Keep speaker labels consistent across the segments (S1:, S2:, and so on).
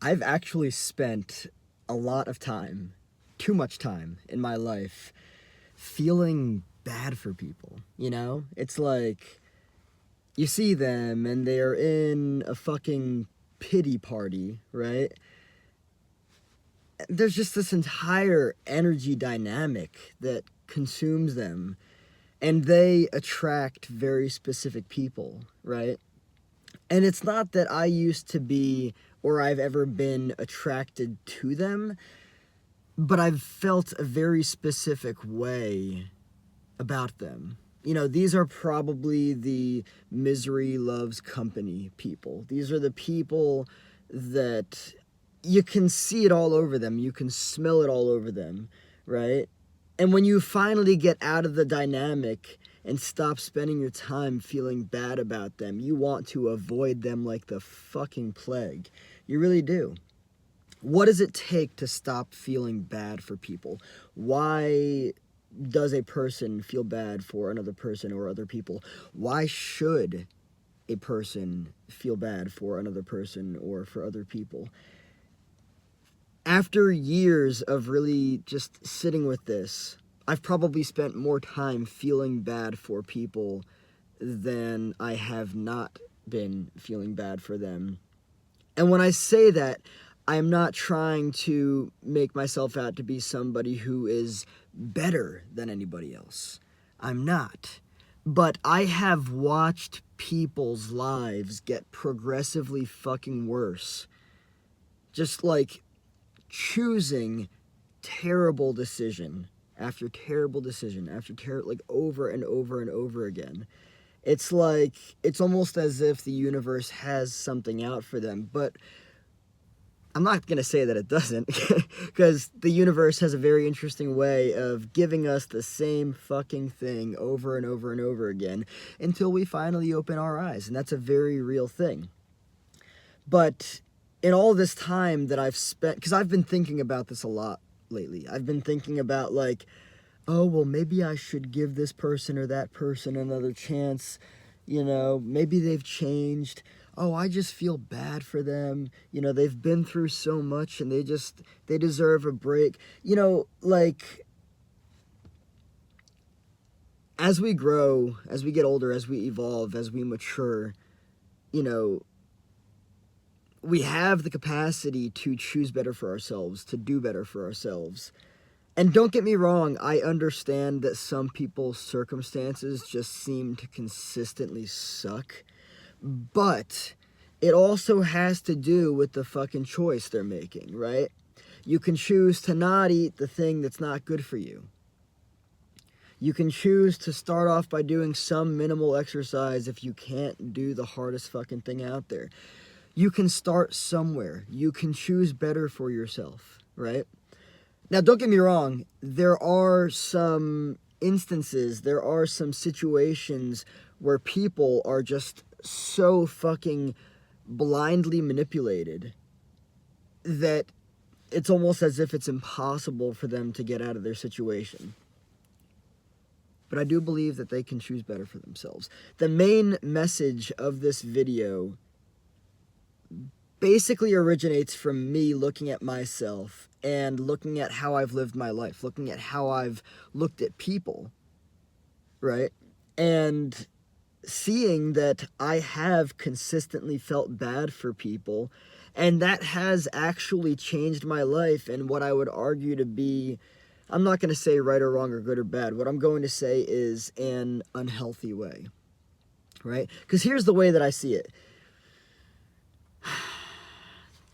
S1: I've actually spent a lot of time, too much time in my life, feeling bad for people. You know? It's like you see them and they're in a fucking pity party, right? There's just this entire energy dynamic that consumes them, and they attract very specific people, right? And it's not that I used to be or I've ever been attracted to them, but I've felt a very specific way about them. You know, these are probably the misery loves company people. These are the people that you can see it all over them, you can smell it all over them, right? And when you finally get out of the dynamic and stop spending your time feeling bad about them, you want to avoid them like the fucking plague. You really do. What does it take to stop feeling bad for people? Why does a person feel bad for another person or other people? Why should a person feel bad for another person or for other people? After years of really just sitting with this, I've probably spent more time feeling bad for people than I have not been feeling bad for them. And when I say that, I'm not trying to make myself out to be somebody who is better than anybody else. I'm not. But I have watched people's lives get progressively fucking worse. Just like choosing terrible decision after terrible decision after like over and over and over again. It's like it's almost as if the universe has something out for them, but I'm not going to say that it doesn't, because the universe has a very interesting way of giving us the same fucking thing over and over and over again until we finally open our eyes, and that's a very real thing. But in all this time that I've spent, because I've been thinking about this a lot lately, I've been thinking about like, oh, well, maybe I should give this person or that person another chance. You know, maybe they've changed. Oh, I just feel bad for them. You know, they've been through so much and they deserve a break. You know, like, as we grow, as we get older, as we evolve, as we mature, you know, we have the capacity to choose better for ourselves, to do better for ourselves. And don't get me wrong, I understand that some people's circumstances just seem to consistently suck. But it also has to do with the fucking choice they're making, right? You can choose to not eat the thing that's not good for you. You can choose to start off by doing some minimal exercise if you can't do the hardest fucking thing out there. You can start somewhere. You can choose better for yourself, right? Now, don't get me wrong, there are some instances, there are some situations where people are just so fucking blindly manipulated that it's almost as if it's impossible for them to get out of their situation. But I do believe that they can choose better for themselves. The main message of this video basically originates from me looking at myself and looking at how I've lived my life, looking at how I've looked at people, right? And seeing that I have consistently felt bad for people, and that has actually changed my life in what I would argue to be, I'm not going to say right or wrong or good or bad, what I'm going to say is an unhealthy way, right? Because here's the way that I see it.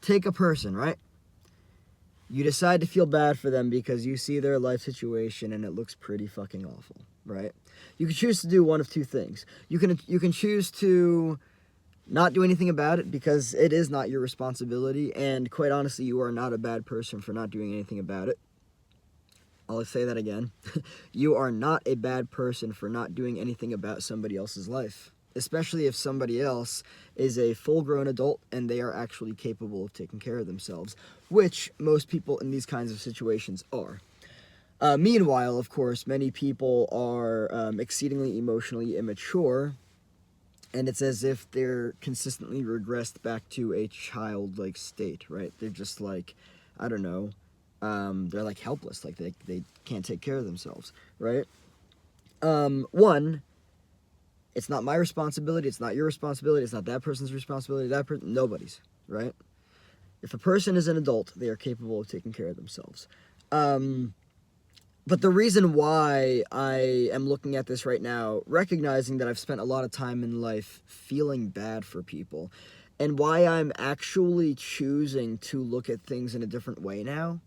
S1: Take a person, right? You decide to feel bad for them because you see their life situation and it looks pretty fucking awful, right? You can choose to do one of two things. You can choose to not do anything about it because it is not your responsibility, and quite honestly, you are not a bad person for not doing anything about it. I'll say that again. You are not a bad person for not doing anything about somebody else's life, especially if somebody else is a full-grown adult and they are actually capable of taking care of themselves, which most people in these kinds of situations are. Meanwhile, of course, many people are exceedingly emotionally immature And it's as if they're consistently regressed back to a childlike state, right? They're just like, I don't know, they're like helpless, like they can't take care of themselves, right? One, it's not my responsibility, it's not your responsibility, it's not that person's responsibility, nobody's, right? If a person is an adult, they are capable of taking care of themselves. But the reason why I am looking at this right now, recognizing that I've spent a lot of time in life feeling bad for people, and why I'm actually choosing to look at things in a different way now,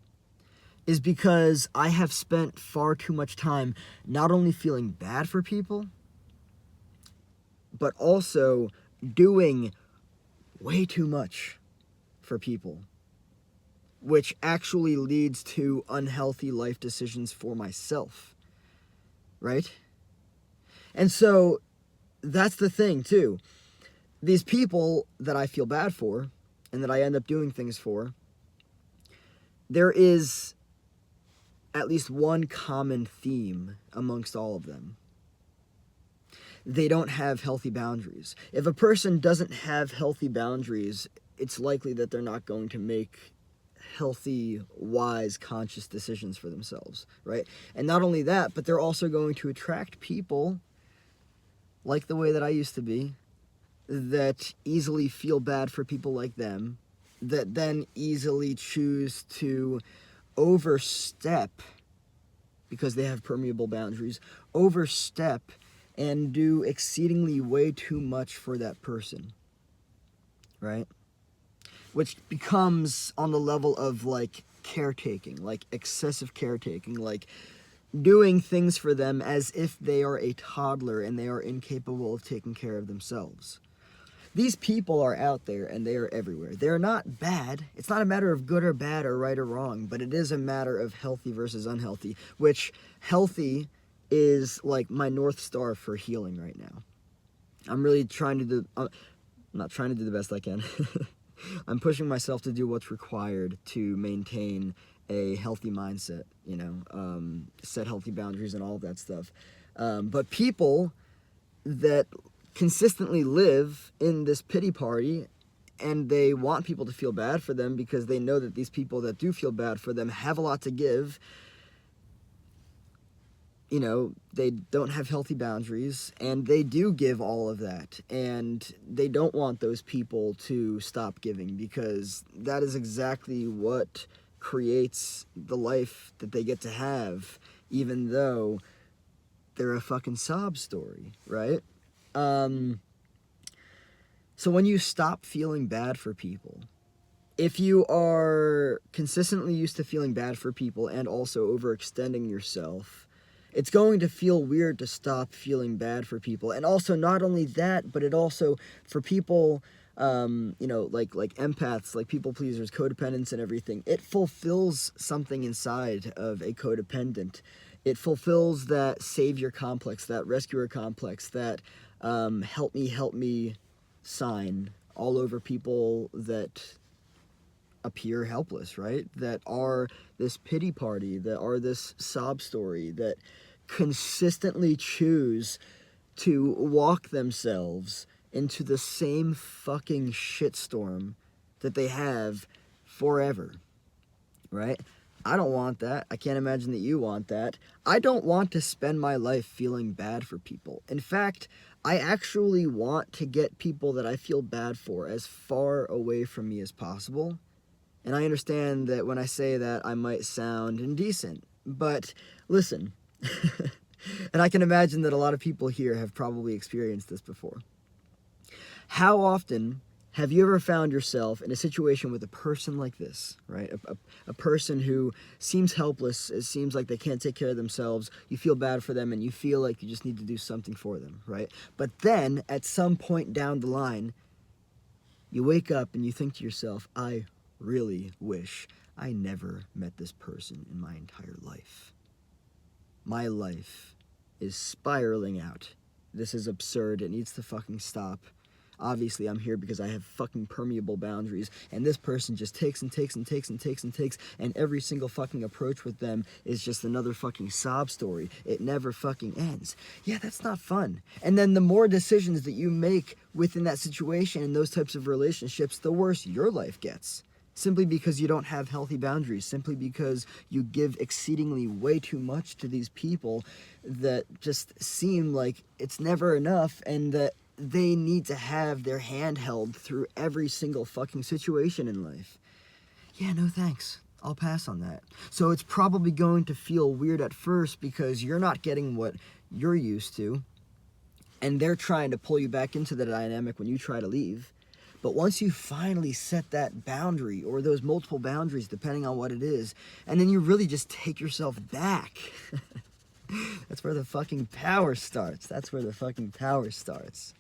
S1: is because I have spent far too much time not only feeling bad for people, but also doing way too much for people, which actually leads to unhealthy life decisions for myself, right? And so that's the thing, too. These people that I feel bad for and that I end up doing things for, there is at least one common theme amongst all of them. They don't have healthy boundaries. If a person doesn't have healthy boundaries, it's likely that they're not going to make healthy, wise, conscious decisions for themselves, right? And not only that, but they're also going to attract people like the way that I used to be, that easily feel bad for people like them, that then easily choose to overstep, because they have permeable boundaries, overstep and do exceedingly way too much for that person, right? Which becomes on the level of like caretaking, like excessive caretaking, like doing things for them as if they are a toddler and they are incapable of taking care of themselves. These people are out there and they are everywhere. They're not bad. It's not a matter of good or bad or right or wrong, but it is a matter of healthy versus unhealthy, which healthy is like my North Star for healing right now. I'm really trying to do, I'm not trying to do the best I can. I'm pushing myself to do what's required to maintain a healthy mindset, set healthy boundaries and all of that stuff. But people that consistently live in this pity party, and they want people to feel bad for them because they know that these people that do feel bad for them have a lot to give. They don't have healthy boundaries, and they do give all of that, and they don't want those people to stop giving, because that is exactly what creates the life that they get to have, even though they're a fucking sob story, right? So when you stop feeling bad for people, if you are consistently used to feeling bad for people and also overextending yourself, it's going to feel weird to stop feeling bad for people. And also, not only that, but it also, for people, like empaths, like people pleasers, codependents and everything, it fulfills something inside of a codependent. It fulfills that savior complex, that rescuer complex, that help me sign all over people that appear helpless, right? That are this pity party, that are this sob story, that consistently choose to walk themselves into the same fucking shitstorm that they have forever, right? I don't want that. I can't imagine that you want that. I don't want to spend my life feeling bad for people. In fact, I actually want to get people that I feel bad for as far away from me as possible. And I understand that when I say that, I might sound indecent. But listen, and I can imagine that a lot of people here have probably experienced this before. How often have you ever found yourself in a situation with a person like this, right? A person who seems helpless, it seems like they can't take care of themselves, you feel bad for them, and you feel like you just need to do something for them, right? But then, at some point down the line, you wake up and you think to yourself, I really wish I never met this person in my entire life. My life is spiraling out. This is absurd. It needs to fucking stop. Obviously, I'm here because I have fucking permeable boundaries, and this person just takes and takes and takes and takes and takes, and every single fucking approach with them is just another fucking sob story. It never fucking ends. Yeah, that's not fun. And then the more decisions that you make within that situation in those types of relationships, the worse your life gets. Simply because you don't have healthy boundaries, simply because you give exceedingly way too much to these people that just seem like it's never enough, and that they need to have their hand held through every single fucking situation in life. Yeah, no thanks. I'll pass on that. So it's probably going to feel weird at first because you're not getting what you're used to, and they're trying to pull you back into the dynamic when you try to leave. But once you finally set that boundary, or those multiple boundaries, depending on what it is, and then you really just take yourself back, that's where the fucking power starts. That's where the fucking power starts.